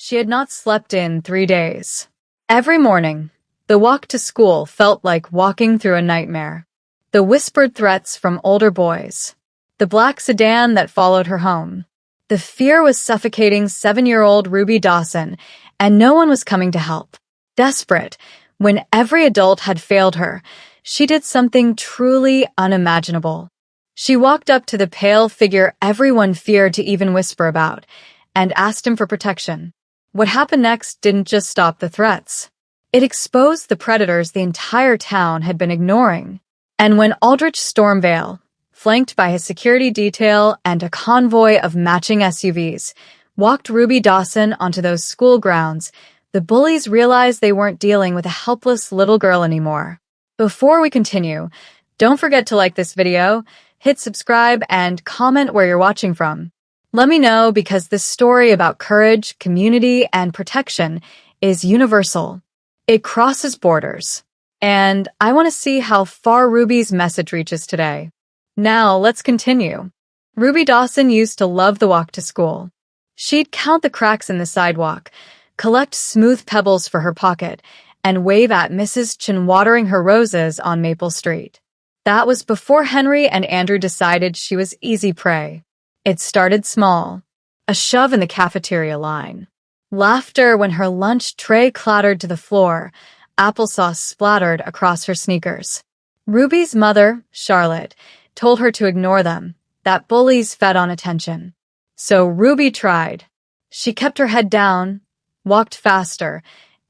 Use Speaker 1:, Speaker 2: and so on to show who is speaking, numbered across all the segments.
Speaker 1: She had not slept in 3 days. Every morning, the walk to school felt like walking through a nightmare. The whispered threats from older boys. The black sedan that followed her home. The fear was suffocating 7-year-old Ruby Dawson, and no one was coming to help. Desperate, when every adult had failed her, she did something truly unimaginable. She walked up to the pale figure everyone feared to even whisper about, and asked him for protection. What happened next didn't just stop the threats. It exposed the predators the entire town had been ignoring. And when Aldrich Stormvale, flanked by his security detail and a convoy of matching SUVs, walked Ruby Dawson onto those school grounds, the bullies realized they weren't dealing with a helpless little girl anymore. Before we continue, don't forget to like this video, hit subscribe, and comment where you're watching from. Let me know, because this story about courage, community, and protection is universal. It crosses borders. And I want to see how far Ruby's message reaches today. Now, let's continue. Ruby Dawson used to love the walk to school. She'd count the cracks in the sidewalk, collect smooth pebbles for her pocket, and wave at Mrs. Chin watering her roses on Maple Street. That was before Henry and Andrew decided she was easy prey. It started small. A shove in the cafeteria line. Laughter when her lunch tray clattered to the floor. Applesauce splattered across her sneakers. Ruby's mother, Charlotte, told her to ignore them, that bullies fed on attention. So Ruby tried. She kept her head down, walked faster,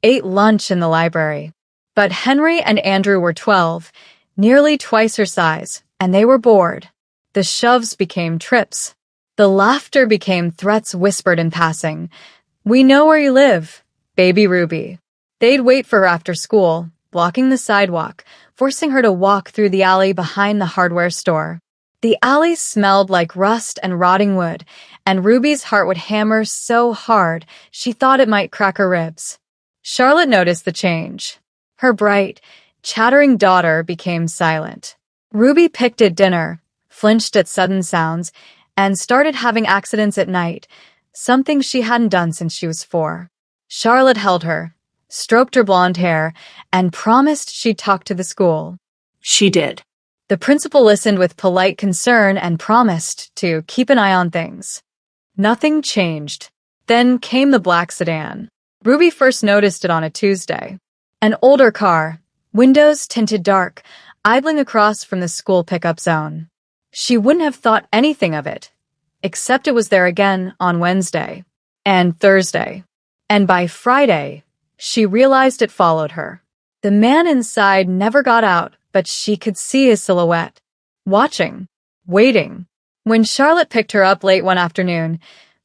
Speaker 1: ate lunch in the library. But Henry and Andrew were 12, nearly twice her size, and they were bored. The shoves became trips. The laughter became threats whispered in passing. "We know where you live, baby Ruby." They'd wait for her after school, blocking the sidewalk, forcing her to walk through the alley behind the hardware store. The alley smelled like rust and rotting wood, and Ruby's heart would hammer so hard she thought it might crack her ribs. Charlotte noticed the change. Her bright, chattering daughter became silent. Ruby picked at dinner, flinched at sudden sounds, and started having accidents at night, something she hadn't done since she was 4. Charlotte held her, stroked her blonde hair, and promised she'd talk to the school.
Speaker 2: She did.
Speaker 1: The principal listened with polite concern and promised to keep an eye on things. Nothing changed. Then came the black sedan. Ruby first noticed it on a Tuesday. An older car, windows tinted dark, idling across from the school pickup zone. She wouldn't have thought anything of it, except it was there again on Wednesday and Thursday. And by Friday, she realized it followed her. The man inside never got out, but she could see his silhouette. Watching. Waiting. When Charlotte picked her up late one afternoon,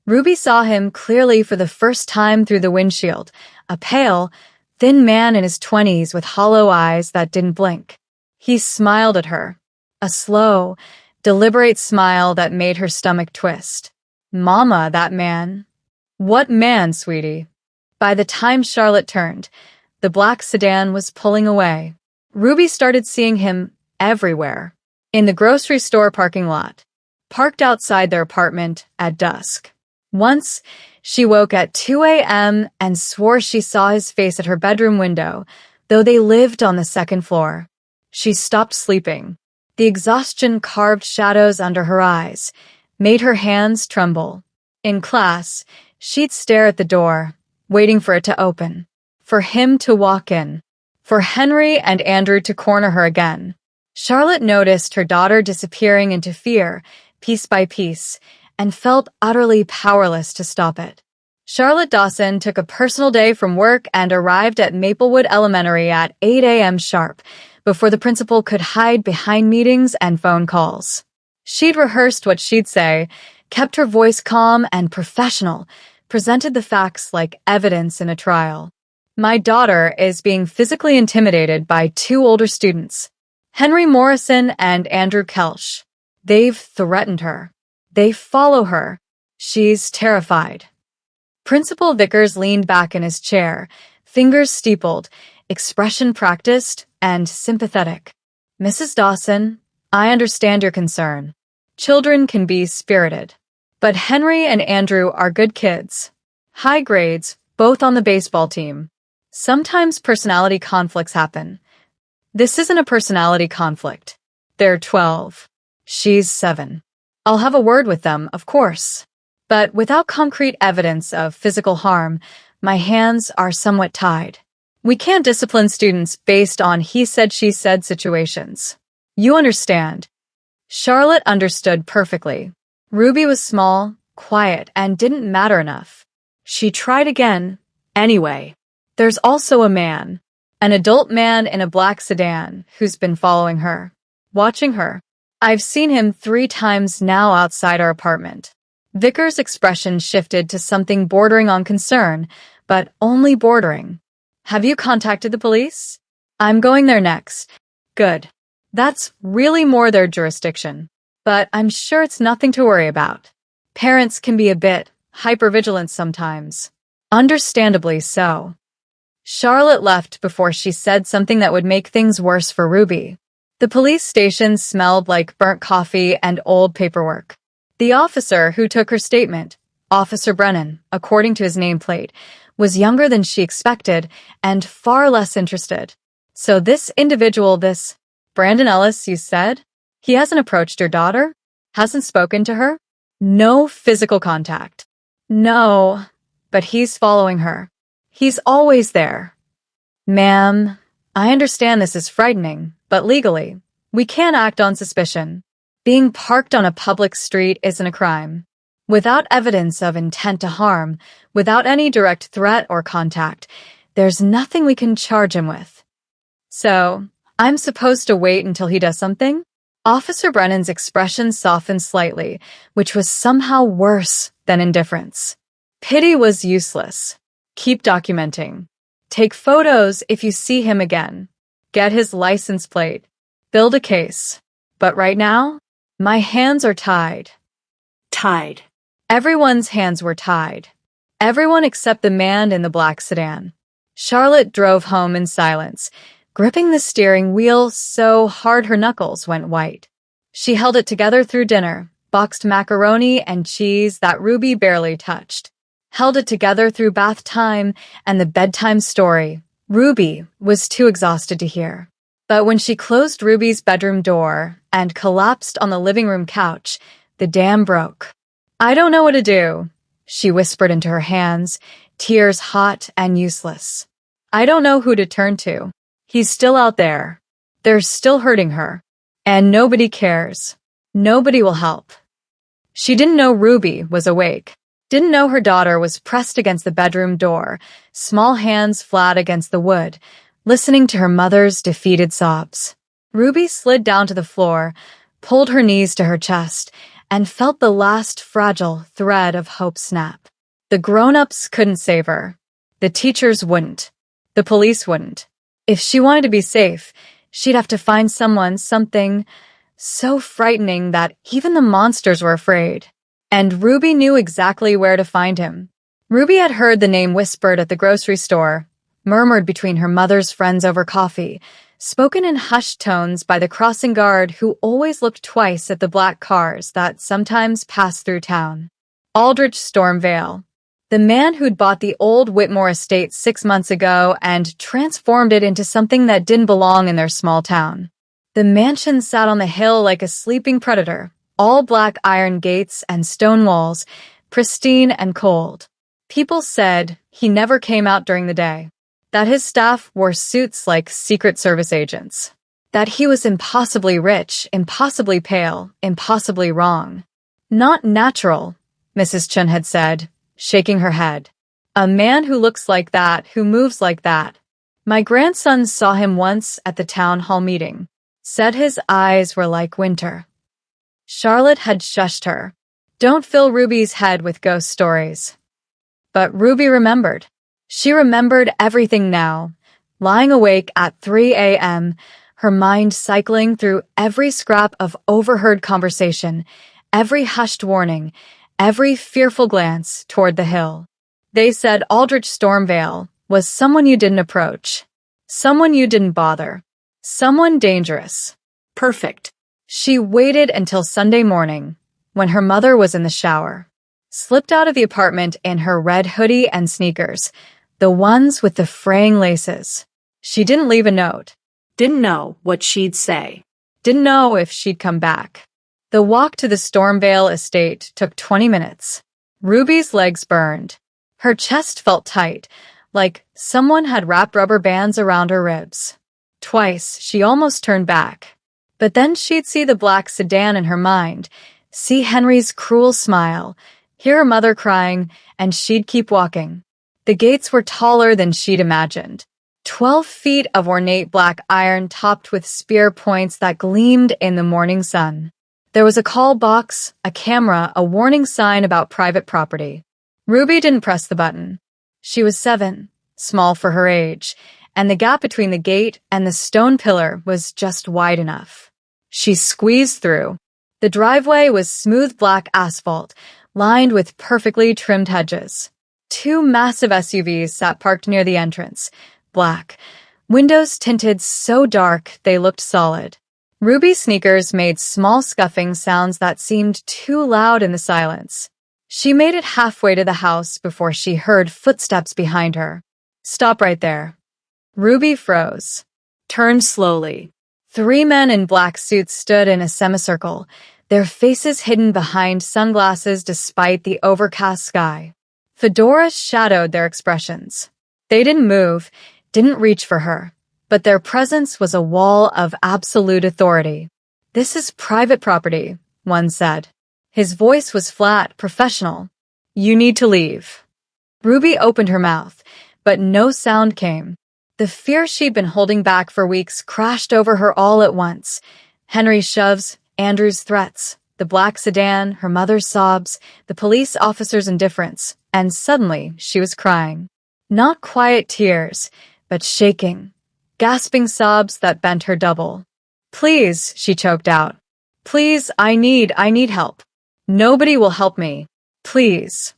Speaker 1: Ruby saw him clearly for the first time through the windshield, a pale, thin man in his 20s with hollow eyes that didn't blink. He smiled at her. A slow, deliberate smile that made her stomach twist. Mama, that man. What man, sweetie? By the time Charlotte turned, the black sedan was pulling away. Ruby started seeing him everywhere. In the grocery store parking lot. Parked outside their apartment at dusk. Once, she woke at 2 a.m. and swore she saw his face at her bedroom window, though they lived on the second floor. She stopped sleeping. The exhaustion carved shadows under her eyes, made her hands tremble. In class, she'd stare at the door, waiting for it to open, for him to walk in, for Henry and Andrew to corner her again. Charlotte noticed her daughter disappearing into fear, piece by piece, and felt utterly powerless to stop it. Charlotte Dawson took a personal day from work and arrived at Maplewood Elementary at 8 a.m. sharp, before the principal could hide behind meetings and phone calls. She'd rehearsed what she'd say, kept her voice calm and professional, presented the facts like evidence in a trial. "My daughter is being physically intimidated by 2 older students, Henry Morrison and Andrew Kelsch. They've threatened her. They follow her. She's terrified." Principal Vickers leaned back in his chair, fingers steepled, expression practiced, and sympathetic. "Mrs. Dawson, I understand your concern. Children can be spirited. But Henry and Andrew are good kids. High grades, both on the baseball team. Sometimes personality conflicts happen. This isn't a personality conflict. They're 12. She's 7. I'll have a word with them, of course. But without concrete evidence of physical harm, my hands are somewhat tied. We can't discipline students based on he said, she said situations. You understand. Charlotte understood perfectly. Ruby was small, quiet, and didn't matter enough. She tried again, anyway. There's also a man, an adult man in a black sedan who's been following her, watching her. I've seen him 3 times now outside our apartment. Vickers' expression shifted to something bordering on concern, but only bordering. Have you contacted the police? I'm going there next. Good. That's really more their jurisdiction. But I'm sure it's nothing to worry about. Parents can be a bit hypervigilant sometimes. Understandably so. Charlotte left before she said something that would make things worse for Ruby. The police station smelled like burnt coffee and old paperwork. The officer who took her statement, Officer Brennan, according to his nameplate, was younger than she expected and far less interested. So this individual, this Brandon Ellis, you said? He hasn't approached your daughter? Hasn't spoken to her? No physical contact. No, but he's following her. He's always there. Ma'am, I understand this is frightening, but legally, we can't act on suspicion. Being parked on a public street isn't a crime. Without evidence of intent to harm, without any direct threat or contact, there's nothing we can charge him with. So, I'm supposed to wait until he does something? Officer Brennan's expression softened slightly, which was somehow worse than indifference. Pity was useless. Keep documenting. Take photos if you see him again. Get his license plate. Build a case. But right now, my hands are tied.
Speaker 2: Tied.
Speaker 1: Everyone's hands were tied. Everyone except the man in the black sedan. Charlotte drove home in silence, gripping the steering wheel so hard her knuckles went white. She held it together through dinner, boxed macaroni and cheese that Ruby barely touched. Held it together through bath time and the bedtime story Ruby was too exhausted to hear. But when she closed Ruby's bedroom door and collapsed on the living room couch, the dam broke. I don't know what to do, she whispered into her hands, tears hot and useless. I don't know who to turn to. He's still out there. They're still hurting her. And nobody cares. Nobody will help. She didn't know Ruby was awake. Didn't know her daughter was pressed against the bedroom door, small hands flat against the wood, listening to her mother's defeated sobs. Ruby slid down to the floor, pulled her knees to her chest, and felt the last fragile thread of hope snap. The grown-ups couldn't save her. The teachers wouldn't. The police wouldn't. If she wanted to be safe, she'd have to find someone, something so frightening that even the monsters were afraid. And Ruby knew exactly where to find him. Ruby had heard the name whispered at the grocery store, murmured between her mother's friends over coffee, spoken in hushed tones by the crossing guard who always looked twice at the black cars that sometimes passed through town. Aldrich Stormvale, the man who'd bought the old Whitmore estate 6 months ago and transformed it into something that didn't belong in their small town. The mansion sat on the hill like a sleeping predator, all black iron gates and stone walls, pristine and cold. People said he never came out during the day, that his staff wore suits like Secret Service agents, that he was impossibly rich, impossibly pale, impossibly wrong. Not natural, Mrs. Chun had said, shaking her head. A man who looks like that, who moves like that. My grandson saw him once at the town hall meeting, said his eyes were like winter. Charlotte had shushed her. Don't fill Ruby's head with ghost stories. But Ruby remembered. She remembered everything now, lying awake at 3 a.m., her mind cycling through every scrap of overheard conversation, every hushed warning, every fearful glance toward the hill. They said Aldrich Stormvale was someone you didn't approach, someone you didn't bother, someone dangerous.
Speaker 2: Perfect.
Speaker 1: She waited until Sunday morning, when her mother was in the shower. slipped out of the apartment in her red hoodie and sneakers, the ones with the fraying laces. She didn't leave a note. Didn't know what she'd say. Didn't know if she'd come back. The walk to the Stormvale estate took 20 minutes. Ruby's legs burned. Her chest felt tight, like someone had wrapped rubber bands around her ribs. Twice, she almost turned back. But then she'd see the black sedan in her mind, see Henry's cruel smile, hear her mother crying, and she'd keep walking. The gates were taller than she'd imagined. 12 feet of ornate black iron topped with spear points that gleamed in the morning sun. There was a call box, a camera, a warning sign about private property. Ruby didn't press the button. She was 7, small for her age, and the gap between the gate and the stone pillar was just wide enough. She squeezed through. The driveway was smooth black asphalt, lined with perfectly trimmed hedges. 2 massive SUVs sat parked near the entrance, black, windows tinted so dark they looked solid. Ruby's sneakers made small scuffing sounds that seemed too loud in the silence. She made it halfway to the house before she heard footsteps behind her. Stop right there. Ruby froze, turned slowly. 3 men in black suits stood in a semicircle, their faces hidden behind sunglasses despite the overcast sky. Fedoras shadowed their expressions. They didn't move, didn't reach for her, but their presence was a wall of absolute authority. "This is private property," one said. His voice was flat, professional. "You need to leave." Ruby opened her mouth, but no sound came. The fear she'd been holding back for weeks crashed over her all at once. Henry's shoves, Andrew's threats, the black sedan, her mother's sobs, the police officer's indifference, and suddenly she was crying. Not quiet tears, but shaking, gasping sobs that bent her double. "Please," she choked out. "Please, I need help. Nobody will help me. Please."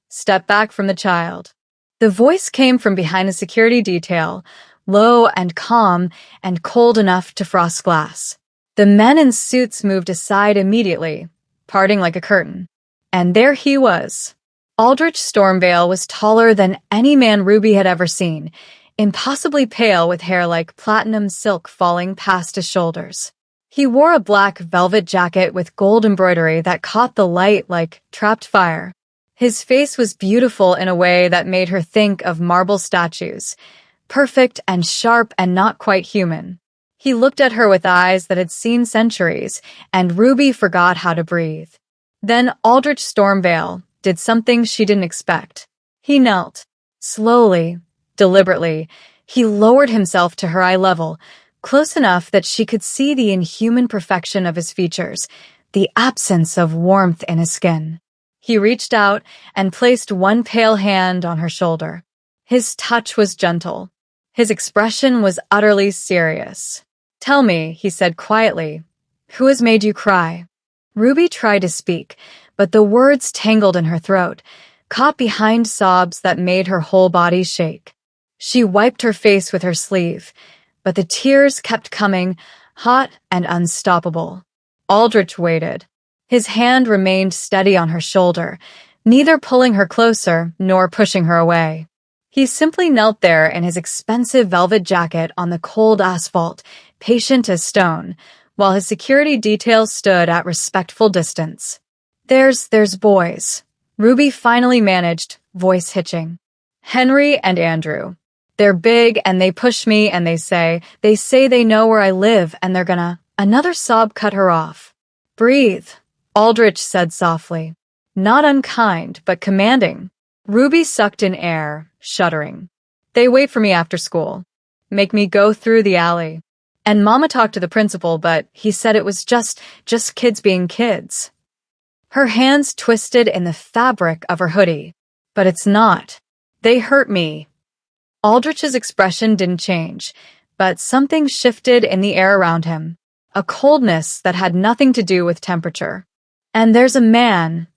Speaker 1: Step back from the child. The voice came from behind the security detail, low and calm and cold enough to frost glass. The men in suits moved aside immediately, parting like a curtain. And there he was. Aldrich Stormvale was taller than any man Ruby had ever seen, impossibly pale with hair like platinum silk falling past his shoulders. He wore a black velvet jacket with gold embroidery that caught the light like trapped fire. His face was beautiful in a way that made her think of marble statues, perfect and sharp and not quite human. He looked at her with eyes that had seen centuries, and Ruby forgot how to breathe. Then Aldrich Stormvale did something she didn't expect. He knelt. Slowly, deliberately, he lowered himself to her eye level, close enough that she could see the inhuman perfection of his features, the absence of warmth in his skin. He reached out and placed one pale hand on her shoulder. His touch was gentle. His expression was utterly serious. "Tell me," he said quietly, "who has made you cry?" Ruby tried to speak, but the words tangled in her throat, caught behind sobs that made her whole body shake. She wiped her face with her sleeve, but the tears kept coming, hot and unstoppable. Aldrich waited. His hand remained steady on her shoulder, neither pulling her closer nor pushing her away. He simply knelt there in his expensive velvet jacket on the cold asphalt, patient as stone, while his security detail stood at respectful distance. There's boys," Ruby finally managed, voice hitching. "Henry and Andrew. They're big and they push me and they say they know where I live and they're gonna..." Another sob cut her off. "Breathe," Aldrich said softly. Not unkind, but commanding. Ruby sucked in air, shuddering. "They wait for me after school. Make me go through the alley. And Mama talked to the principal, but he said it was just kids being kids." Her hands twisted in the fabric of her hoodie. "But it's not. They hurt me." Aldrich's expression didn't change, but something shifted in the air around him. A coldness that had nothing to do with temperature. "And there's a man,"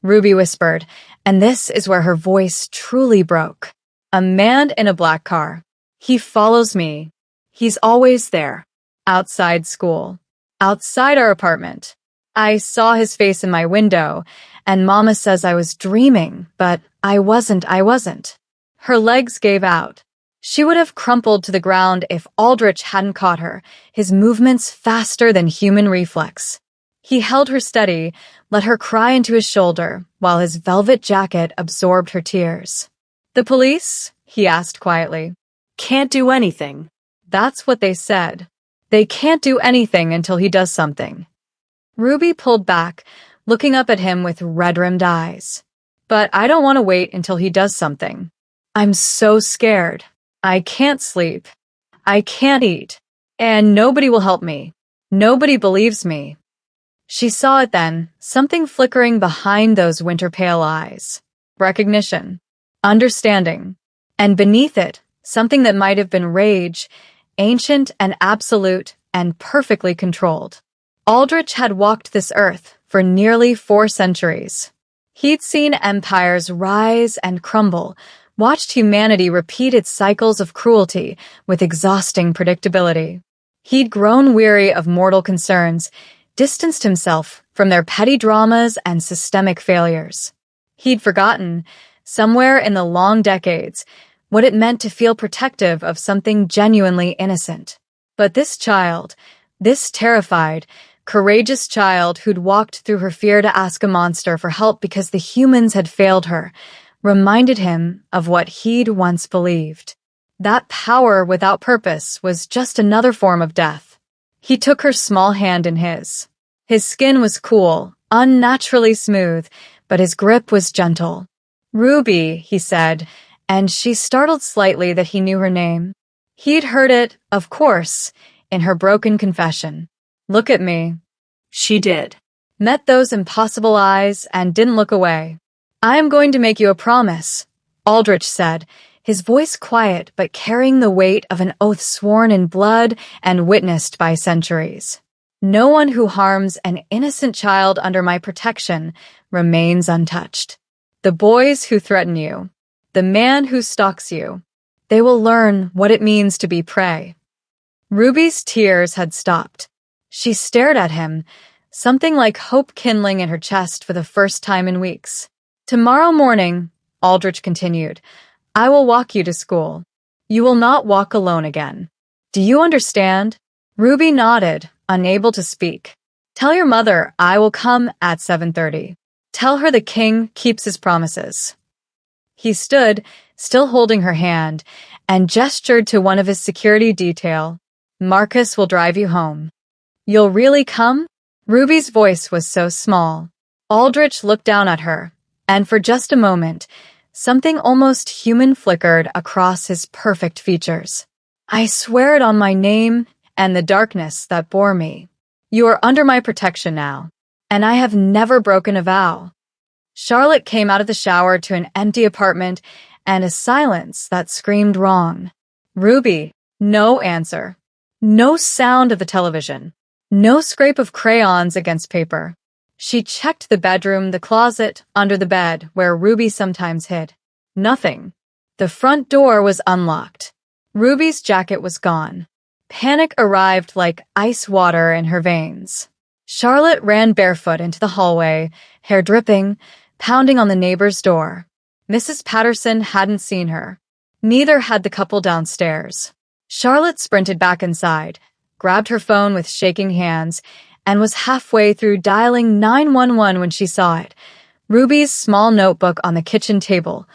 Speaker 1: Ruby whispered, and this is where her voice truly broke. "A man in a black car. He follows me. He's always there. Outside school. Outside our apartment. I saw his face in my window, And Mama says I was dreaming, but I wasn't. Her legs gave out. She would have crumpled to the ground if Aldrich hadn't caught her, his movements faster than human reflex. He held her steady, let her cry into his shoulder, while his velvet jacket absorbed her tears. "The police?" he asked quietly.
Speaker 2: "Can't do anything."
Speaker 1: That's what they said. They can't do anything until he does something. Ruby pulled back, looking up at him with red-rimmed eyes. "But I don't want to wait until he does something. I'm so scared. I can't sleep. I can't eat. And nobody will help me. Nobody believes me." She saw it then, something flickering behind those winter-pale eyes. Recognition. Understanding. And beneath it, something that might have been rage, ancient and absolute and perfectly controlled. Aldrich had walked this earth for nearly 4 centuries. He'd seen empires rise and crumble, watched humanity repeat its cycles of cruelty with exhausting predictability. He'd grown weary of mortal concerns, distanced himself from their petty dramas and systemic failures. He'd forgotten, somewhere in the long decades, what it meant to feel protective of something genuinely innocent. But this child, this terrified, courageous child who'd walked through her fear to ask a monster for help because the humans had failed her, reminded him of what he'd once believed. That power without purpose was just another form of death. He took her small hand in his. His skin was cool, unnaturally smooth, but his grip was gentle. "Ruby," he said, and she startled slightly that he knew her name. He'd heard it, of course, in her broken confession. "Look at me."
Speaker 2: She did.
Speaker 1: Met those impossible eyes and didn't look away. "I am going to make you a promise," Aldrich said, his voice quiet but carrying the weight of an oath sworn in blood and witnessed by centuries. "No one who harms an innocent child under my protection remains untouched. The boys who threaten you, the man who stalks you, they will learn what it means to be prey." Ruby's tears had stopped. She stared at him, something like hope kindling in her chest for the first time in weeks. "Tomorrow morning," Aldrich continued, "I will walk you to school. You will not walk alone again. Do you understand?" Ruby nodded, unable to speak. "Tell your mother I will come at 7:30. Tell her the king keeps his promises." He stood, still holding her hand, and gestured to one of his security detail. "Marcus will drive you home." "You'll really come?" Ruby's voice was so small. Aldrich looked down at her, and for just a moment, something almost human flickered across his perfect features. "I swear it on my name and the darkness that bore me. You are under my protection now, and I have never broken a vow." Charlotte came out of the shower to an empty apartment and a silence that screamed wrong. Ruby, no answer. No sound of the television. No scrape of crayons against paper. She checked the bedroom, the closet, under the bed, where Ruby sometimes hid. Nothing. The front door was unlocked. Ruby's jacket was gone. Panic arrived like ice water in her veins. Charlotte ran barefoot into the hallway, hair dripping, pounding on the neighbor's door. Mrs. Patterson hadn't seen her. Neither had the couple downstairs. Charlotte sprinted back inside, grabbed her phone with shaking hands, and was halfway through dialing 911 when she saw it. Ruby's small notebook on the kitchen table,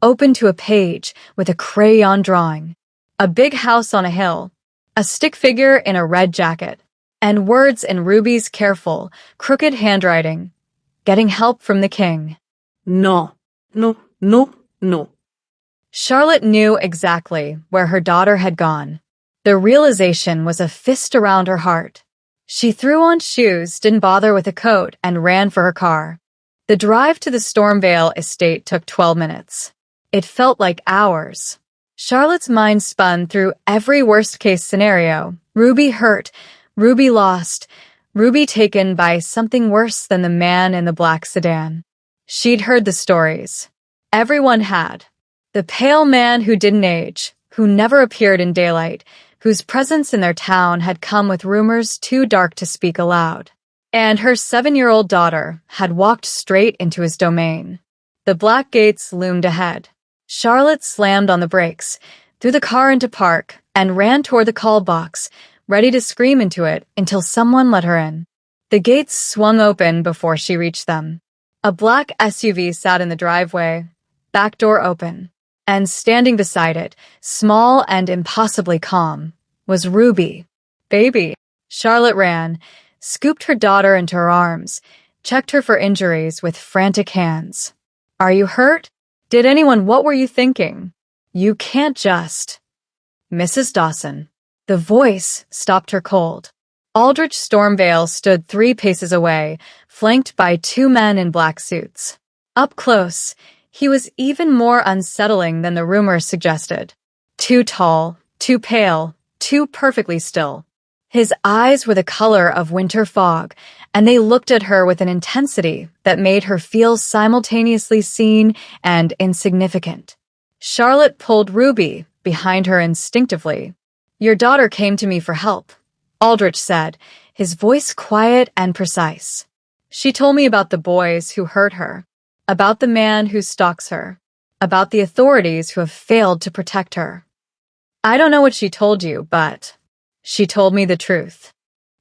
Speaker 1: open to a page with a crayon drawing. A big house on a hill, a stick figure in a red jacket, and words in Ruby's careful, crooked handwriting. Getting help from the king.
Speaker 2: No, no, no, no.
Speaker 1: Charlotte knew exactly where her daughter had gone. The realization was a fist around her heart. She threw on shoes, didn't bother with a coat, and ran for her car. The drive to the Stormvale estate took 12 minutes. It felt like hours. Charlotte's mind spun through every worst-case scenario. Ruby hurt, Ruby lost, Ruby taken by something worse than the man in the black sedan. She'd heard the stories. Everyone had. The pale man who didn't age, who never appeared in daylight, whose presence in their town had come with rumors too dark to speak aloud. and her 7-year-old daughter had walked straight into his domain. The black gates loomed ahead. Charlotte slammed on the brakes, threw the car into park, and ran toward the call box, ready to scream into it until someone let her in. The gates swung open before she reached them. A black SUV sat in the driveway, back door open, and standing beside it, small and impossibly calm, was Ruby. "Baby." Charlotte ran, scooped her daughter into her arms, checked her for injuries with frantic hands. "Are you hurt? Did anyone— What were you thinking? You can't just—" "Mrs. Dawson." The voice stopped her cold. Aldrich Stormvale stood 3 paces away, flanked by 2 men in black suits. Up close, he was even more unsettling than the rumors suggested. Too tall, too pale, too perfectly still. His eyes were the color of winter fog, and they looked at her with an intensity that made her feel simultaneously seen and insignificant. Charlotte pulled Ruby behind her instinctively. "Your daughter came to me for help," Aldrich said, his voice quiet and precise. "She told me about the boys who hurt her, about the man who stalks her, about the authorities who have failed to protect her. I don't know what she told you, but she told me the truth."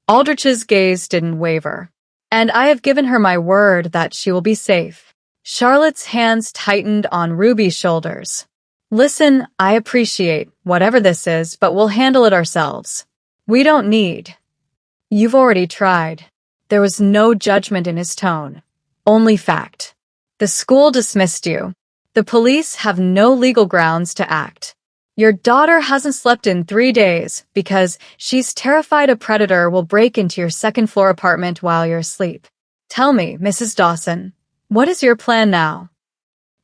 Speaker 1: Aldrich's gaze didn't waver. "And I have given her my word that she will be safe." Charlotte's hands tightened on Ruby's shoulders. "Listen, I appreciate whatever this is, but we'll handle it ourselves. We don't need—" "You've already tried." There was no judgment in his tone, only fact. "The school dismissed you. The police have no legal grounds to act. Your daughter hasn't slept in 3 days because she's terrified a predator will break into your second-floor apartment while you're asleep. Tell me, Mrs. Dawson, what is your plan now?"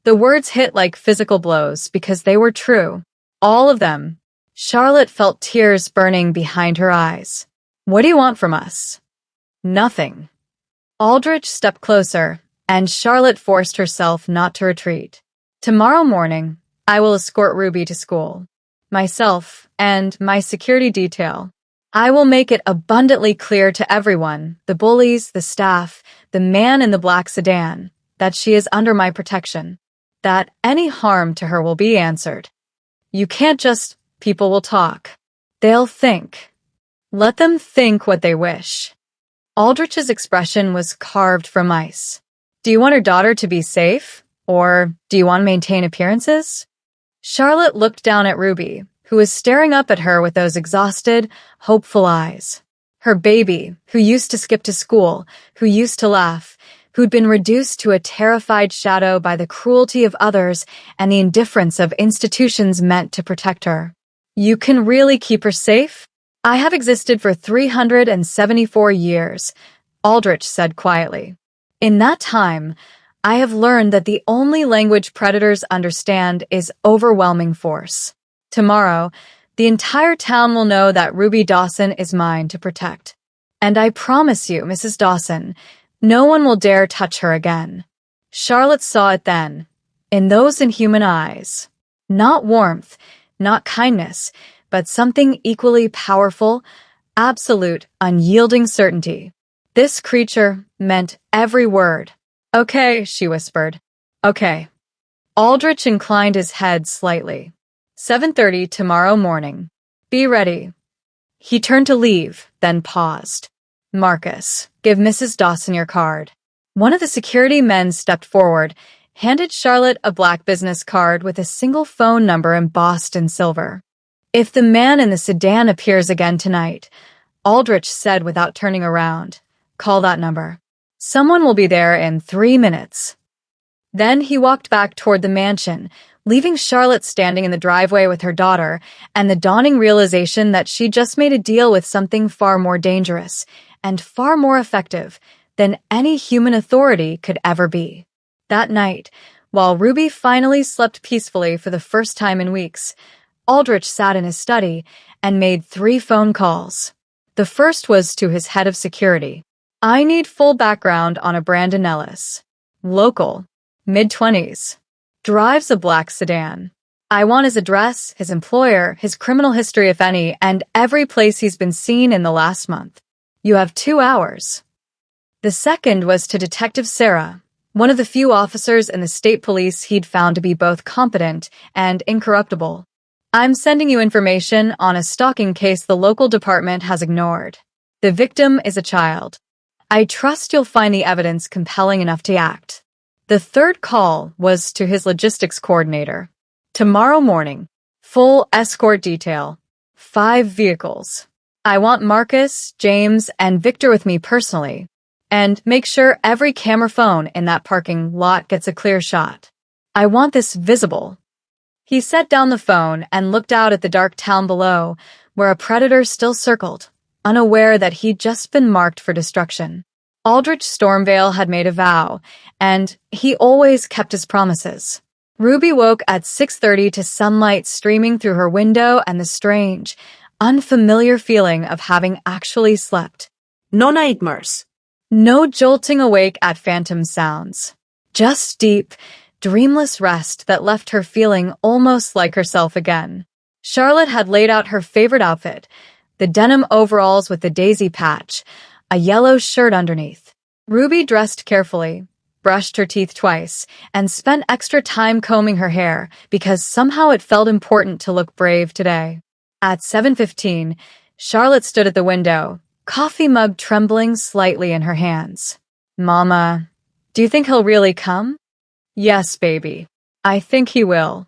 Speaker 1: The words hit like physical blows because they were true. All of them. Charlotte felt tears burning behind her eyes. "What do you want from us?" "Nothing." Aldrich stepped closer, and Charlotte forced herself not to retreat. "Tomorrow morning, I will escort Ruby to school. Myself and my security detail. I will make it abundantly clear to everyone, the bullies, the staff, the man in the black sedan, that she is under my protection, that any harm to her will be answered. You can't just— People will talk. They'll think. Let them think what they wish." Aldrich's expression was carved from ice. "Do you want her daughter to be safe? Or do you want to maintain appearances?" Charlotte looked down at Ruby, who was staring up at her with those exhausted, hopeful eyes. Her baby, who used to skip to school, who used to laugh, who'd been reduced to a terrified shadow by the cruelty of others and the indifference of institutions meant to protect her. "You can really keep her safe? I have existed for 374 years, Aldrich said quietly. "In that time, I have learned that the only language predators understand is overwhelming force. Tomorrow, the entire town will know that Ruby Dawson is mine to protect. And I promise you, Mrs. Dawson, no one will dare touch her again." Charlotte saw it then, in those inhuman eyes. Not warmth, not kindness, but something equally powerful, absolute, unyielding certainty. This creature meant every word. "Okay," she whispered. "Okay." Aldrich inclined his head slightly. 7:30 tomorrow morning. Be ready." He turned to leave, then paused. "Marcus, give Mrs. Dawson your card." One of the security men stepped forward, handed Charlotte a black business card with a single phone number embossed in silver. "If the man in the sedan appears again tonight," Aldrich said without turning around, "call that number. Someone will be there in 3 minutes." Then he walked back toward the mansion, leaving Charlotte standing in the driveway with her daughter and the dawning realization that she just made a deal with something far more dangerous and far more effective than any human authority could ever be. That night, while Ruby finally slept peacefully for the first time in weeks, Aldrich sat in his study and made 3 phone calls. The first was to his head of security. "I need full background on a Brandon Ellis. Local. Mid-20s. Drives a black sedan. I want his address, his employer, his criminal history if any, and every place he's been seen in the last month. You have 2 hours." The second was to Detective Sarah, one of the few officers in the state police he'd found to be both competent and incorruptible. I'm sending you information on a stalking case the local department has ignored. The victim is a child. I trust you'll find the evidence compelling enough to act. The third call was to his logistics coordinator. Tomorrow morning, full escort detail, 5 vehicles. I want Marcus, James, and Victor with me personally. And make sure every camera phone in that parking lot gets a clear shot. I want this visible. He set down the phone and looked out at the dark town below, where a predator still circled, unaware that he'd just been marked for destruction. Aldrich Stormvale had made a vow, and he always kept his promises. Ruby woke at 6:30 to sunlight streaming through her window and the strange, unfamiliar feeling of having actually slept.
Speaker 2: No nightmares.
Speaker 1: No jolting awake at phantom sounds. Just deep, dreamless rest that left her feeling almost like herself again. Charlotte had laid out her favorite outfit, the denim overalls with the daisy patch, a yellow shirt underneath. Ruby dressed carefully, brushed her teeth twice, and spent extra time combing her hair because somehow it felt important to look brave today. At 7:15, Charlotte stood at the window, coffee mug trembling slightly in her hands. Mama, do you think he'll really come? Yes, baby. I think he will.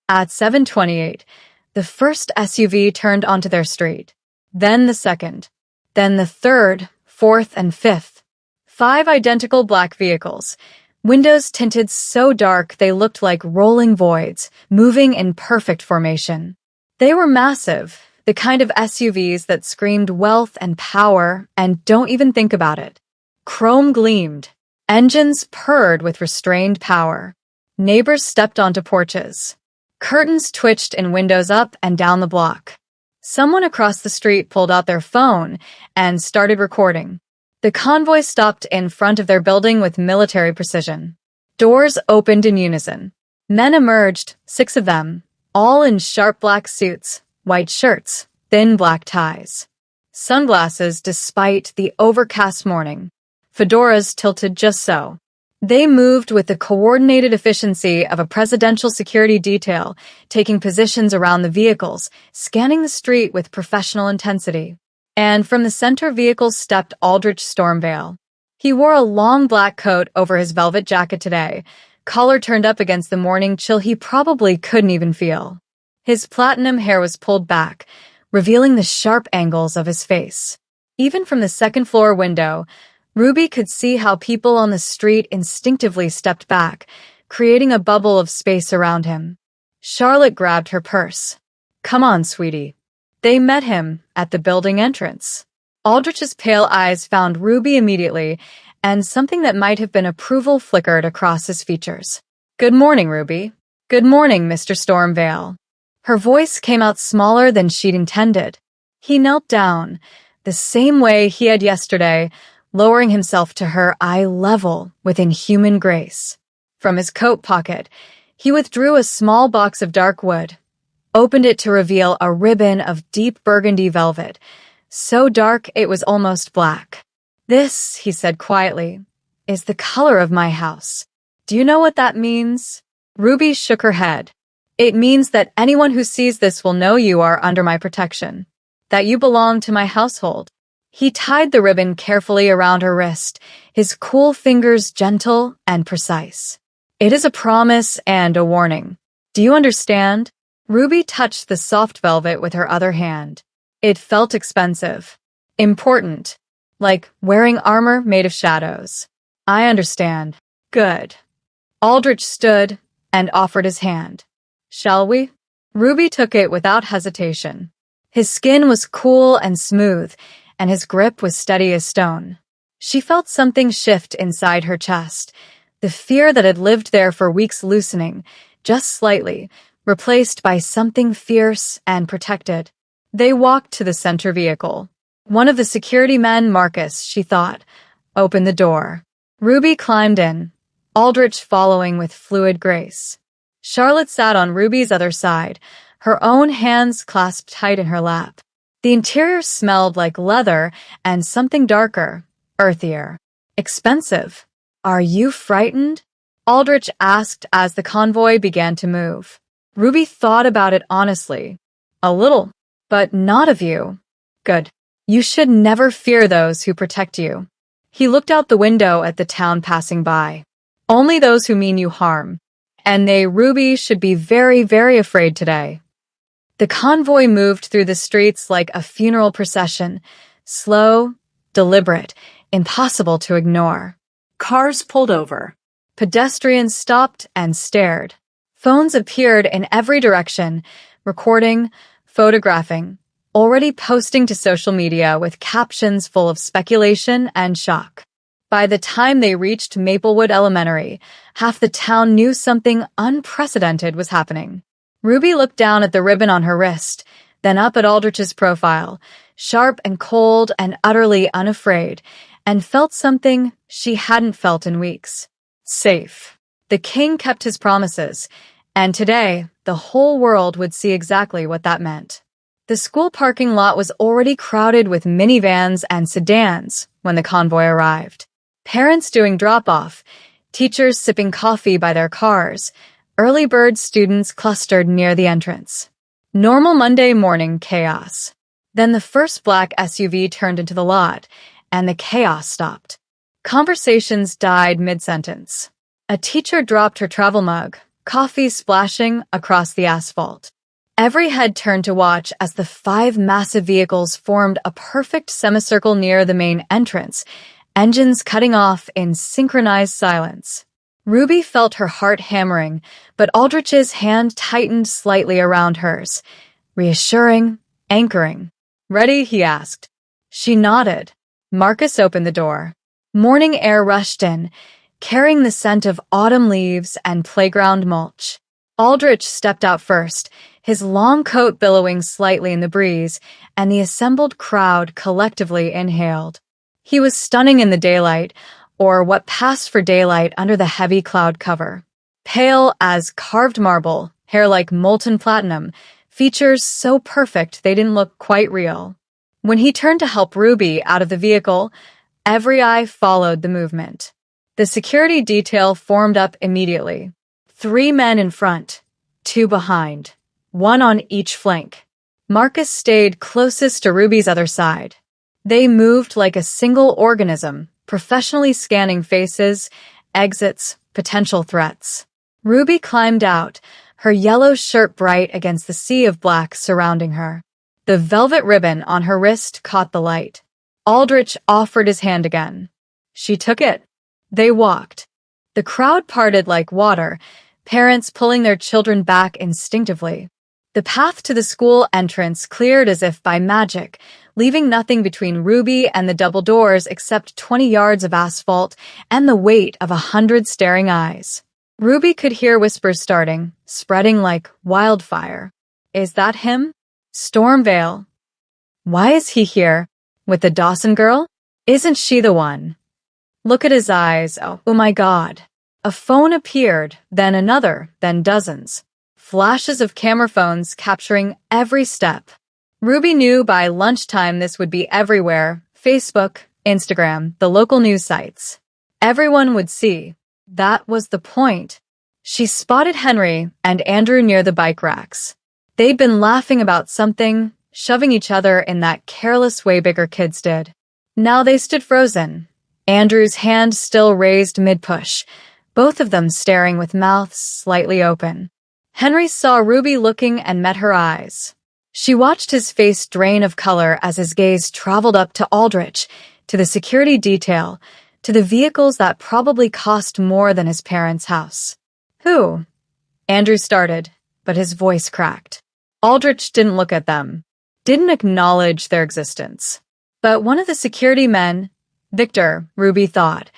Speaker 1: At 7:28, the first SUV turned onto their street. Then the second. Then the third, fourth, and fifth. 5 identical black vehicles. Windows tinted so dark they looked like rolling voids, moving in perfect formation. They were massive. The kind of SUVs that screamed wealth and power, and don't even think about it. Chrome gleamed. Engines purred with restrained power. Neighbors stepped onto porches. Curtains twitched in windows up and down the block. Someone across the street pulled out their phone and started recording. The convoy stopped in front of their building with military precision. Doors opened in unison. Men emerged, 6 of them, all in sharp black suits, white shirts, thin black ties. Sunglasses despite the overcast morning. Fedoras tilted just so. They moved with the coordinated efficiency of a presidential security detail, taking positions around the vehicles, scanning the street with professional intensity. And from the center vehicle stepped Aldrich Stormvale. He wore a long black coat over his velvet jacket today, collar turned up against the morning chill he probably couldn't even feel. His platinum hair was pulled back, revealing the sharp angles of his face. Even from the second-floor window, Ruby could see how people on the street instinctively stepped back, creating a bubble of space around him. Charlotte grabbed her purse. Come on, sweetie. They met him at the building entrance. Aldrich's pale eyes found Ruby immediately, and something that might have been approval flickered across his features. Good morning, Ruby. Good morning, Mr. Stormvale. Her voice came out smaller than she'd intended. He knelt down, the same way he had yesterday, lowering himself to her eye level with inhuman grace. From his coat pocket, he withdrew a small box of dark wood, opened it to reveal a ribbon of deep burgundy velvet, so dark it was almost black. This, he said quietly, is the color of my house. Do you know what that means? Ruby shook her head. It means that anyone who sees this will know you are under my protection, that you belong to my household. He tied the ribbon carefully around her wrist, his cool fingers gentle and precise. It is a promise and a warning. Do you understand? Ruby touched the soft velvet with her other hand. It felt expensive, important, like wearing armor made of shadows. I understand. Good. Aldrich stood and offered his hand. Shall we? Ruby took it without hesitation. His skin was cool and smooth, and his grip was steady as stone. She felt something shift inside her chest, the fear that had lived there for weeks loosening, just slightly, replaced by something fierce and protected. They walked to the center vehicle. One of the security men, Marcus, she thought, opened the door. Ruby climbed in, Aldrich following with fluid grace. Charlotte sat on Ruby's other side, her own hands clasped tight in her lap. The interior smelled like leather and something darker, earthier. Expensive. Are you frightened? Aldrich asked as the convoy began to move. Ruby thought about it honestly. A little, but not of you. Good. You should never fear those who protect you. He looked out the window at the town passing by. Only those who mean you harm. And they, Ruby, should be very, very afraid today. The convoy moved through the streets like a funeral procession, slow, deliberate, impossible to ignore.
Speaker 2: Cars pulled over.
Speaker 1: Pedestrians stopped and stared. Phones appeared in every direction, recording, photographing, already posting to social media with captions full of speculation and shock. By the time they reached Maplewood Elementary, half the town knew something unprecedented was happening. Ruby looked down at the ribbon on her wrist, then up at Aldrich's profile, sharp and cold and utterly unafraid, and felt something she hadn't felt in weeks. Safe. The king kept his promises, and today, the whole world would see exactly what that meant. The school parking lot was already crowded with minivans and sedans when the convoy arrived. Parents doing drop-off, teachers sipping coffee by their cars, early bird students clustered near the entrance. Normal Monday morning chaos. Then the first black SUV turned into the lot, and the chaos stopped. Conversations died mid-sentence. A teacher dropped her travel mug, coffee splashing across the asphalt. Every head turned to watch as the 5 massive vehicles formed a perfect semicircle near the main entrance, engines cutting off in synchronized silence. Ruby felt her heart hammering, but Aldrich's hand tightened slightly around hers. Reassuring, anchoring. "Ready?" he asked. She nodded. Marcus opened the door. Morning air rushed in, carrying the scent of autumn leaves and playground mulch. Aldrich stepped out first, his long coat billowing slightly in the breeze, and the assembled crowd collectively inhaled. He was stunning in the daylight, or what passed for daylight under the heavy cloud cover. Pale as carved marble, hair like molten platinum, features so perfect they didn't look quite real. When he turned to help Ruby out of the vehicle, every eye followed the movement. The security detail formed up immediately. 3 men in front, 2 behind, 1 on each flank. Marcus stayed closest to Ruby's other side. They moved like a single organism, professionally scanning faces, exits, potential threats. Ruby climbed out, her yellow shirt bright against the sea of black surrounding her. The velvet ribbon on her wrist caught the light. Aldrich offered his hand again. She took it. They walked. The crowd parted like water, parents pulling their children back instinctively. The path to the school entrance cleared as if by magic, leaving nothing between Ruby and the double doors except 20 yards of asphalt and the weight of 100 staring eyes. Ruby could hear whispers starting, spreading like wildfire. Is that him? Stormvale. Why is he here? With the Dawson girl? Isn't she the one? Look at his eyes. Oh my God. A phone appeared, then another, then dozens. Flashes of camera phones capturing every step. Ruby knew by lunchtime this would be everywhere. Facebook, Instagram, the local news sites. Everyone would see. That was the point. She spotted Henry and Andrew near the bike racks. They'd been laughing about something, shoving each other in that careless way bigger kids did. Now they stood frozen. Andrew's hand still raised mid-push, both of them staring with mouths slightly open. Henry saw Ruby looking and met her eyes. She watched his face drain of color as his gaze traveled up to Aldrich, to the security detail, to the vehicles that probably cost more than his parents' house. Who? Andrew started, but his voice cracked. Aldrich didn't look at them, didn't acknowledge their existence. But one of the security men, Victor, Ruby thought,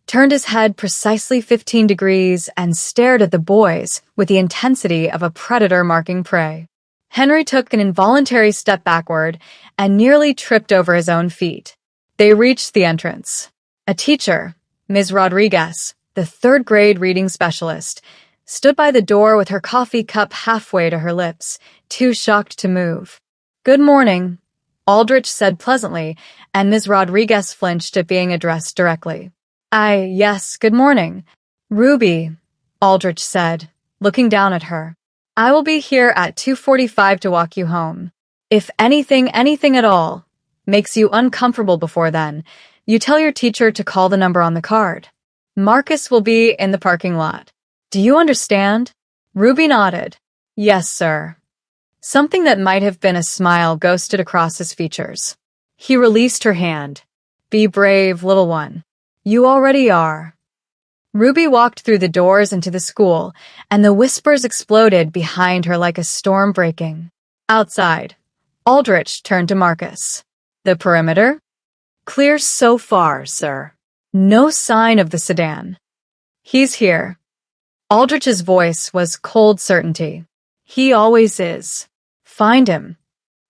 Speaker 1: turned his head precisely 15 degrees and stared at the boys with the intensity of a predator marking prey. Henry took an involuntary step backward and nearly tripped over his own feet. They reached the entrance. A teacher, Ms. Rodriguez, the 3rd grade reading specialist, stood by the door with her coffee cup halfway to her lips, too shocked to move. "Good morning," Aldrich said pleasantly, and Ms. Rodriguez flinched at being addressed directly. Yes, good morning. Ruby, Aldrich said, looking down at her. I will be here at 2:45 to walk you home. If anything at all, makes you uncomfortable before then, you tell your teacher to call the number on the card. Marcus will be in the parking lot. Do you understand? Ruby nodded. Yes, sir. Something that might have been a smile ghosted across his features. He released her hand. Be brave, little one. You already are. Ruby walked through the doors into the school, and the whispers exploded behind her like a storm breaking. Outside, Aldrich turned to Marcus. The perimeter? Clear so far, sir. No sign of the sedan. He's here. Aldrich's voice was cold certainty. He always is. Find him.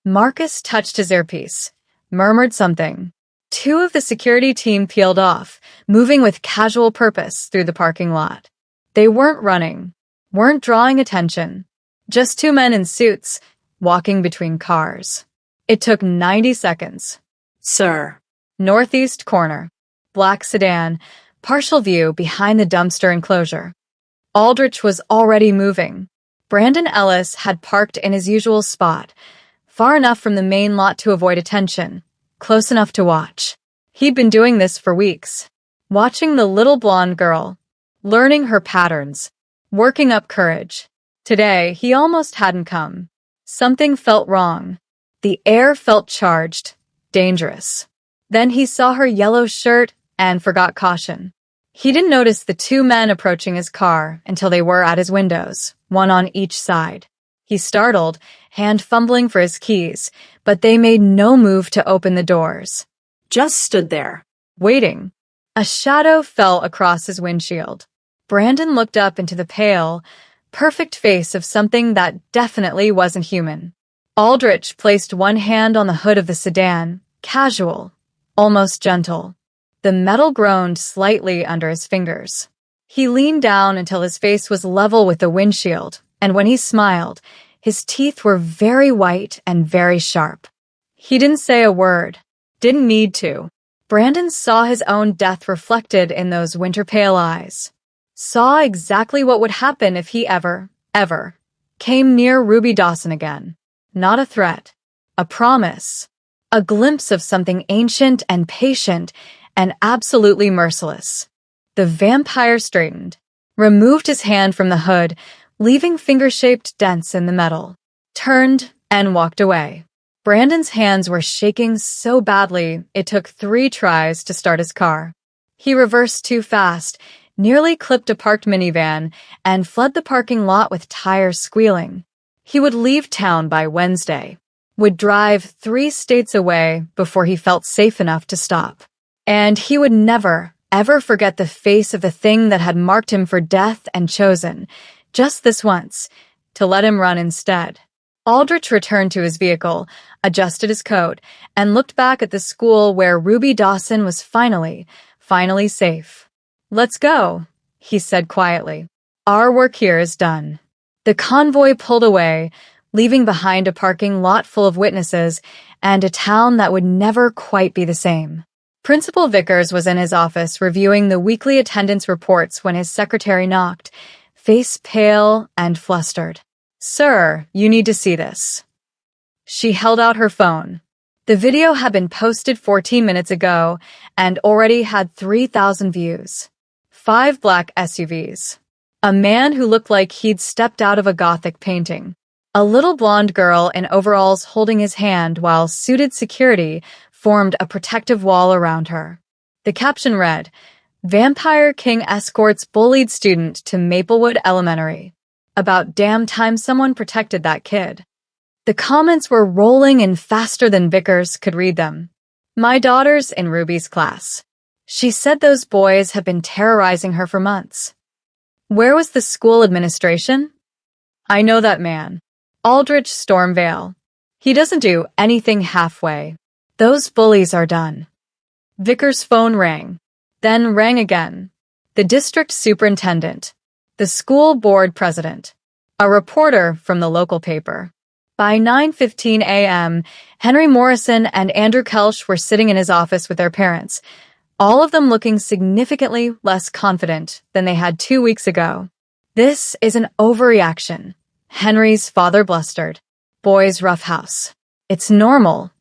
Speaker 1: Marcus touched his earpiece, murmured something. Two of the security team peeled off, moving with casual purpose through the parking lot. They weren't running, weren't drawing attention. Just two men in suits, walking between cars. It took 90 seconds.
Speaker 2: Sir.
Speaker 1: Northeast corner. Black sedan, partial view behind the dumpster enclosure. Aldrich was already moving. Brandon Ellis had parked in his usual spot, far enough from the main lot to avoid attention, close enough to watch. He'd been doing this for weeks, watching the little blonde girl, learning her patterns, working up courage. Today, he almost hadn't come. Something felt wrong. The air felt charged, dangerous. Then he saw her yellow shirt and forgot caution. He didn't notice the two men approaching his car until they were at his windows, one on each side. He startled, hand fumbling for his keys, but they made no move to open the doors.
Speaker 2: Just stood there,
Speaker 1: waiting. A shadow fell across his windshield. Brandon looked up into the pale, perfect face of something that definitely wasn't human. Aldrich placed one hand on the hood of the sedan, casual, almost gentle. The metal groaned slightly under his fingers. He leaned down until his face was level with the windshield, and when he smiled, his teeth were very white and very sharp. He didn't say a word, didn't need to. Brandon saw his own death reflected in those winter-pale eyes. Saw exactly what would happen if he ever came near Ruby Dawson again. Not a threat, a promise, a glimpse of something ancient and patient and absolutely merciless. The vampire straightened, removed his hand from the hood, leaving finger-shaped dents in the metal, turned and walked away. Brandon's hands were shaking so badly it took 3 tries to start his car. He reversed too fast, nearly clipped a parked minivan, and fled the parking lot with tires squealing. He would leave town by Wednesday, would drive 3 states away before he felt safe enough to stop. And he would never, ever forget the face of the thing that had marked him for death and chosen, just this once, to let him run instead. Aldrich returned to his vehicle, adjusted his coat, and looked back at the school where Ruby Dawson was finally safe. Let's go, he said quietly. Our work here is done. The convoy pulled away, leaving behind a parking lot full of witnesses and a town that would never quite be the same. Principal Vickers was in his office reviewing the weekly attendance reports when his secretary knocked, face pale and flustered. Sir, you need to see this. She held out her phone. The video had been posted 14 minutes ago and already had 3,000 views. 5 black SUVs. A man who looked like he'd stepped out of a Gothic painting. A little blonde girl in overalls holding his hand while suited security formed a protective wall around her. The caption read, Vampire King escorts bullied student to Maplewood Elementary. About damn time someone protected that kid. The comments were rolling in faster than Vickers could read them. My daughter's in Ruby's class. She said those boys have been terrorizing her for months. Where was the school administration? I know that man. Aldrich Stormvale. He doesn't do anything halfway. Those bullies are done. Vickers' phone rang, then rang again. The district superintendent, the school board president, a reporter from the local paper. By 9:15 a.m., Henry Morrison and Andrew Kelsch were sitting in his office with their parents. all of them looking significantly less confident than they had 2 weeks ago. "This is an overreaction," Henry's father blustered. "Boys roughhouse. It's normal."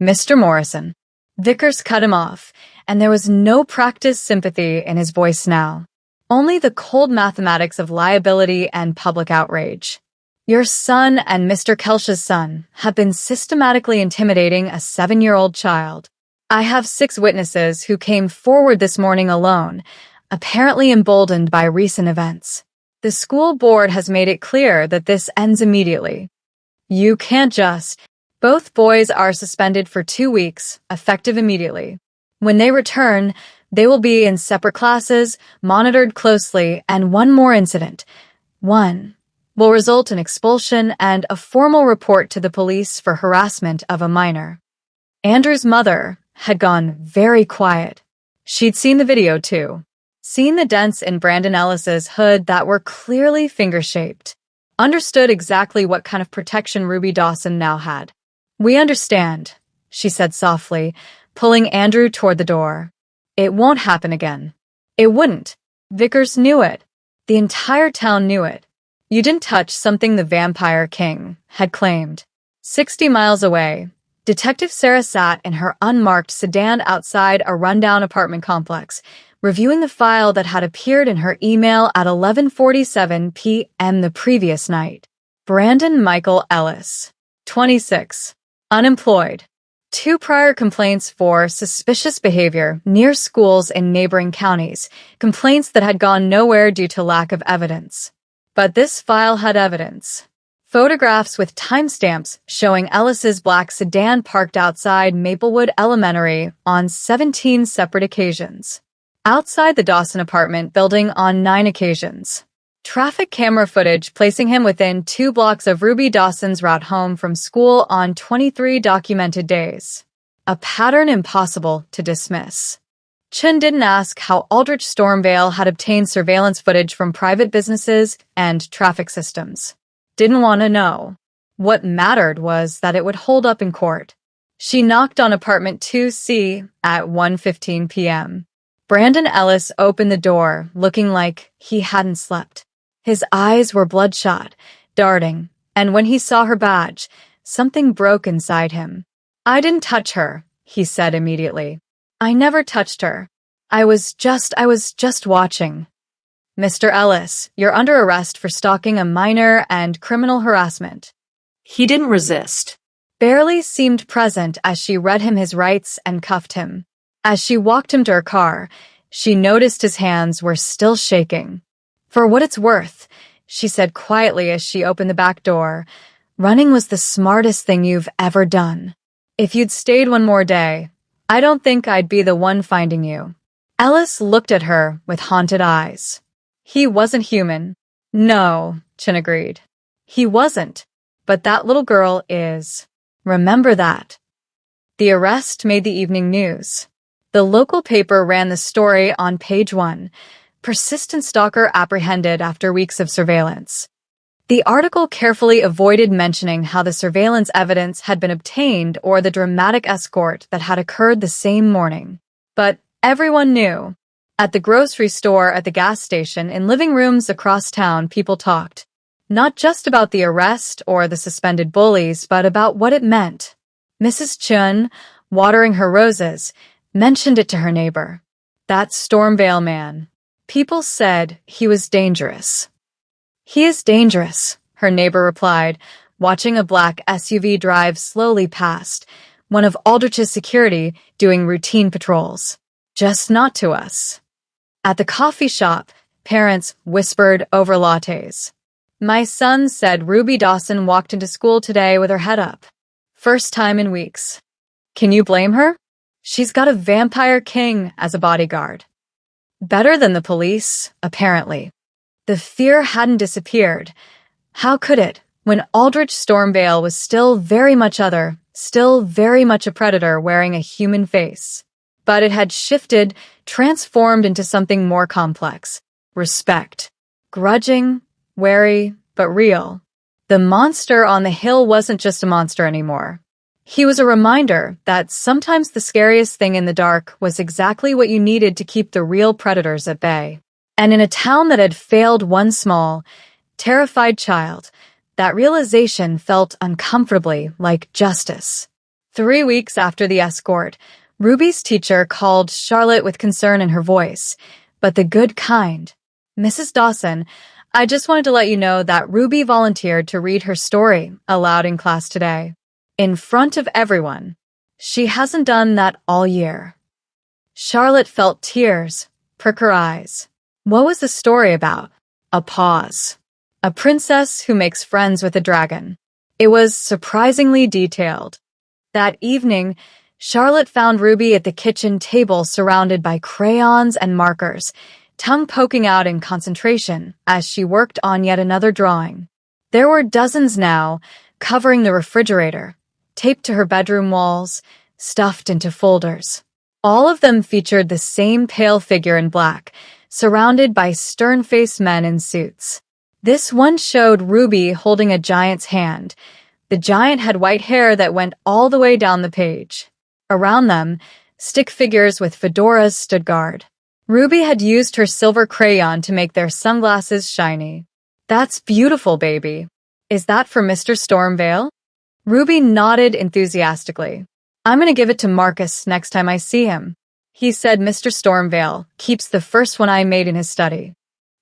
Speaker 1: "Mr. Morrison." Vickers cut him off, and there was no practiced sympathy in his voice now. Only the cold mathematics of liability and public outrage. "Your son and Mr. Kelsh's son have been systematically intimidating a 7-year-old child. I have 6 witnesses who came forward this morning alone, apparently emboldened by recent events. The school board has made it clear that this ends immediately. You can't just. Both boys are suspended for 2 weeks, effective immediately. When they return, they will be in separate classes, monitored closely, and one more incident. One will result in expulsion and a formal report to the police for harassment of a minor." Andrew's mother had gone very quiet. She'd seen the video too. Seen the dents in Brandon Ellis's hood that were clearly finger-shaped. Understood exactly what kind of protection Ruby Dawson now had. "We understand," she said softly, pulling Andrew toward the door. "It won't happen again." It wouldn't. Vickers knew it. The entire town knew it. You didn't touch something the Vampire King had claimed. 60 miles away, Detective Sarah sat in her unmarked sedan outside a rundown apartment complex, reviewing the file that had appeared in her email at 11:47 p.m. the previous night. Brandon Michael Ellis, 26, unemployed. 2 prior complaints for suspicious behavior near schools in neighboring counties, complaints that had gone nowhere due to lack of evidence. But this file had evidence. Photographs with timestamps showing Ellis's black sedan parked outside Maplewood Elementary on 17 separate occasions. Outside the Dawson apartment building on 9 occasions. Traffic camera footage placing him within 2 blocks of Ruby Dawson's route home from school on 23 documented days. A pattern impossible to dismiss. Chin didn't ask how Aldrich Stormvale had obtained surveillance footage from private businesses and traffic systems. Didn't want to know. What mattered was that it would hold up in court. She knocked on apartment 2C at 1:15 p.m. Brandon Ellis opened the door, looking like he hadn't slept. His eyes were bloodshot, darting, and when he saw her badge, something broke inside him. "I didn't touch her," he said immediately. "I never touched her. I was just watching." "Mr. Ellis, you're under arrest for stalking a minor and criminal harassment."
Speaker 2: He didn't resist.
Speaker 1: Barely seemed present as she read him his rights and cuffed him. As she walked him to her car, she noticed his hands were still shaking. "For what it's worth," she said quietly as she opened the back door, "running was the smartest thing you've ever done. If you'd stayed one more day, I don't think I'd be the one finding you." Ellis looked at her with haunted eyes. He wasn't human. "No," Chin agreed. "He wasn't. But that little girl is. Remember that." The arrest made the evening news. The local paper ran the story on page 1. Persistent stalker apprehended after weeks of surveillance. The article carefully avoided mentioning how the surveillance evidence had been obtained or the dramatic escort that had occurred the same morning. But everyone knew. At the grocery store, at the gas station, in living rooms across town, people talked. Not just about the arrest or the suspended bullies, but about what it meant. Mrs. Chun, watering her roses, mentioned it to her neighbor. "That Stormvale man. People said he was dangerous." "He is dangerous," her neighbor replied, watching a black SUV drive slowly past, one of Aldrich's security doing routine patrols. "Just not to us." At the coffee shop, parents whispered over lattes. "My son said Ruby Dawson walked into school today with her head up. First time in weeks. Can you blame her? She's got a Vampire King as a bodyguard. Better than the police, apparently." The fear hadn't disappeared. How could it, when Aldrich Stormvale was still very much other, still very much a predator wearing a human face? But it had shifted, transformed into something more complex. Respect. Grudging, wary, but real. The monster on the hill wasn't just a monster anymore. He was a reminder that sometimes the scariest thing in the dark was exactly what you needed to keep the real predators at bay. And in a town that had failed one small, terrified child, that realization felt uncomfortably like justice. 3 weeks after the escort, Ruby's teacher called Charlotte with concern in her voice, but the good kind. "Mrs. Dawson, I just wanted to let you know that Ruby volunteered to read her story aloud in class today. In front of everyone. She hasn't done that all year." Charlotte felt tears prick her eyes. What was the story about? A pause. A princess who makes friends with a dragon. It was surprisingly detailed. That evening, Charlotte found Ruby at the kitchen table surrounded by crayons and markers, tongue poking out in concentration as she worked on yet another drawing. There were dozens now, covering the refrigerator, taped to her bedroom walls, stuffed into folders. All of them featured the same pale figure in black, surrounded by stern-faced men in suits. This one showed Ruby holding a giant's hand. The giant had white hair that went all the way down the page. Around them, stick figures with fedoras stood guard. Ruby had used her silver crayon to make their sunglasses shiny. "That's beautiful, baby. Is that for Mr. Stormvale?" Ruby nodded enthusiastically. "I'm going to give it to Marcus next time I see him. He said Mr. Stormvale keeps the first one I made in his study."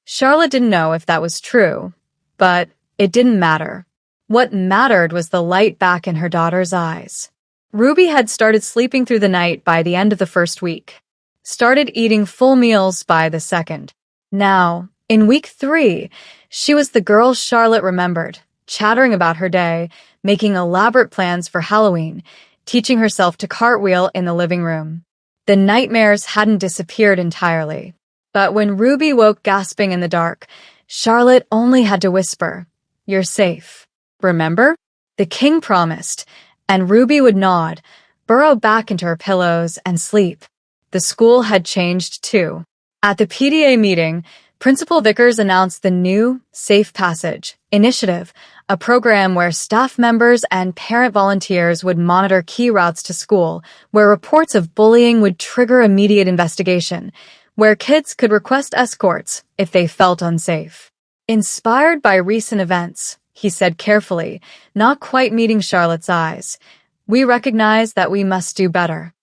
Speaker 1: Charlotte didn't know if that was true, but it didn't matter. What mattered was the light back in her daughter's eyes. Ruby had started sleeping through the night by the end of the first week. Started eating full meals by the second. Now, in week 3, she was the girl Charlotte remembered, chattering about her day, making elaborate plans for Halloween, teaching herself to cartwheel in the living room. The nightmares hadn't disappeared entirely. But when Ruby woke gasping in the dark, Charlotte only had to whisper, "You're safe. Remember?" The king promised, and Ruby would nod, burrow back into her pillows, and sleep. The school had changed too. At the PTA meeting, Principal Vickers announced the new Safe Passage initiative, a program where staff members and parent volunteers would monitor key routes to school, where reports of bullying would trigger immediate investigation, where kids could request escorts if they felt unsafe. "Inspired by recent events," he said carefully, not quite meeting Charlotte's eyes, "we recognize that we must do better."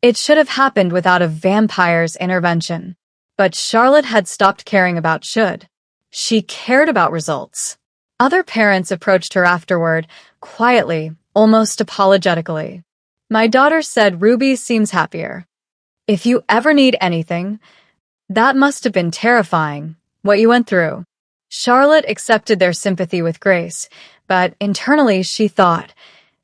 Speaker 1: It should have happened without a vampire's intervention. But Charlotte had stopped caring about should. She cared about results. Other parents approached her afterward, quietly, almost apologetically. "My daughter said Ruby seems happier. If you ever need anything..." That must have been terrifying, what you went through. Charlotte accepted their sympathy with grace, but internally she thought,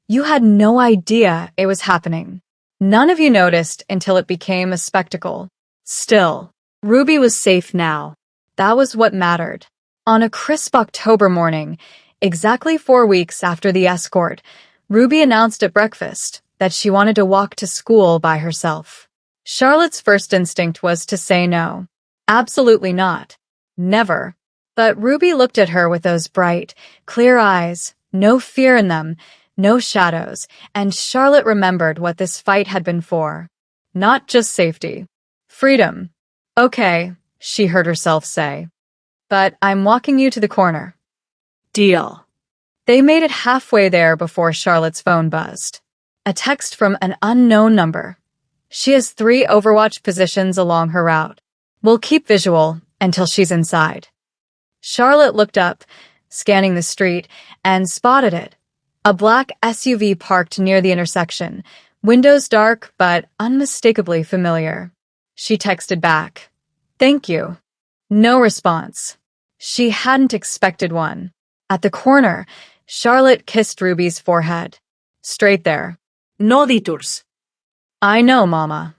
Speaker 1: "You had no idea it was happening. None of you noticed until it became a spectacle." Still, Ruby was safe now. That was what mattered. On a crisp October morning, exactly 4 weeks after the escort, Ruby announced at breakfast that she wanted to walk to school by herself. Charlotte's first instinct was to say no. Absolutely not. Never. But Ruby looked at her with those bright, clear eyes, no fear in them, no shadows, and Charlotte remembered what this fight had been for. Not just safety. Freedom. "Okay," she heard herself say. "But I'm walking you to the corner."
Speaker 2: Deal.
Speaker 1: They made it halfway there before Charlotte's phone buzzed. A text from an unknown number. "She has 3 Overwatch positions along her route. We'll keep visual until she's inside." Charlotte looked up, scanning the street, and spotted it. A black SUV parked near the intersection, windows dark but unmistakably familiar. She texted back, "Thank you." No response. She hadn't expected one. At the corner, Charlotte kissed Ruby's forehead. "Straight there."
Speaker 2: No detours.
Speaker 1: "I know, Mama."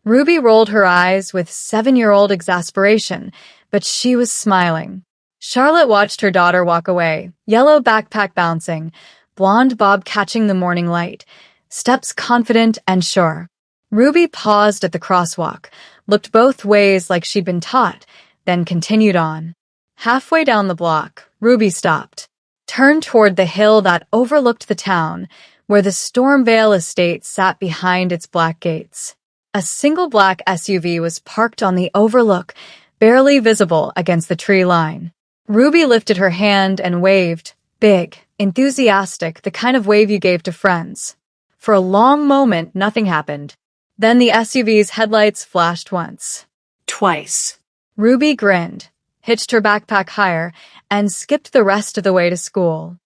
Speaker 1: Ruby rolled her eyes with 7-year-old exasperation, but she was smiling. Charlotte watched her daughter walk away, yellow backpack bouncing, blonde bob catching the morning light, steps confident and sure. Ruby paused at the crosswalk, looked both ways like she'd been taught, then continued on. Halfway down the block, Ruby stopped, turned toward the hill that overlooked the town, where the Stormvale estate sat behind its black gates. A single black SUV was parked on the overlook, barely visible against the tree line. Ruby lifted her hand and waved, big, enthusiastic, the kind of wave you gave to friends. For a long moment, nothing happened. Then the SUV's headlights flashed once.
Speaker 2: Twice.
Speaker 1: Ruby grinned, hitched her backpack higher, and skipped the rest of the way to school.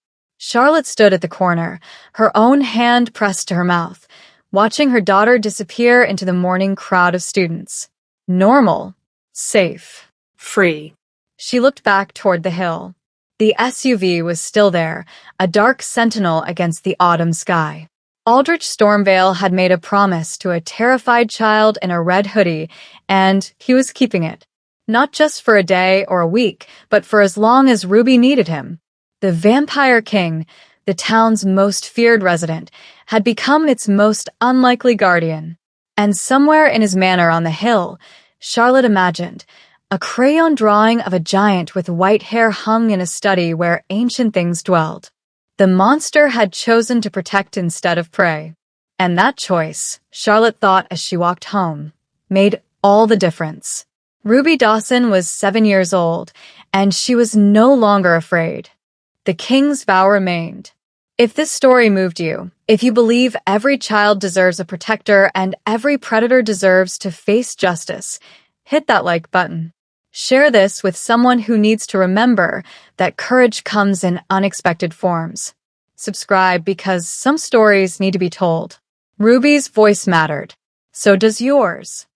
Speaker 1: Charlotte stood at the corner, her own hand pressed to her mouth, watching her daughter disappear into the morning crowd of students. Normal. Safe.
Speaker 2: Free.
Speaker 1: She looked back toward the hill. The SUV was still there, a dark sentinel against the autumn sky. Aldrich Stormvale had made a promise to a terrified child in a red hoodie, and he was keeping it. Not just for a day or a week, but for as long as Ruby needed him. The Vampire King, the town's most feared resident, had become its most unlikely guardian. And somewhere in his manor on the hill, Charlotte imagined, a crayon drawing of a giant with white hair hung in a study where ancient things dwelled. The monster had chosen to protect instead of prey. And that choice, Charlotte thought as she walked home, made all the difference. Ruby Dawson was 7 years old, and she was no longer afraid. The king's vow remained. If this story moved you, if you believe every child deserves a protector and every predator deserves to face justice, hit that like button. Share this with someone who needs to remember that courage comes in unexpected forms. Subscribe because some stories need to be told. Ruby's voice mattered. So does yours.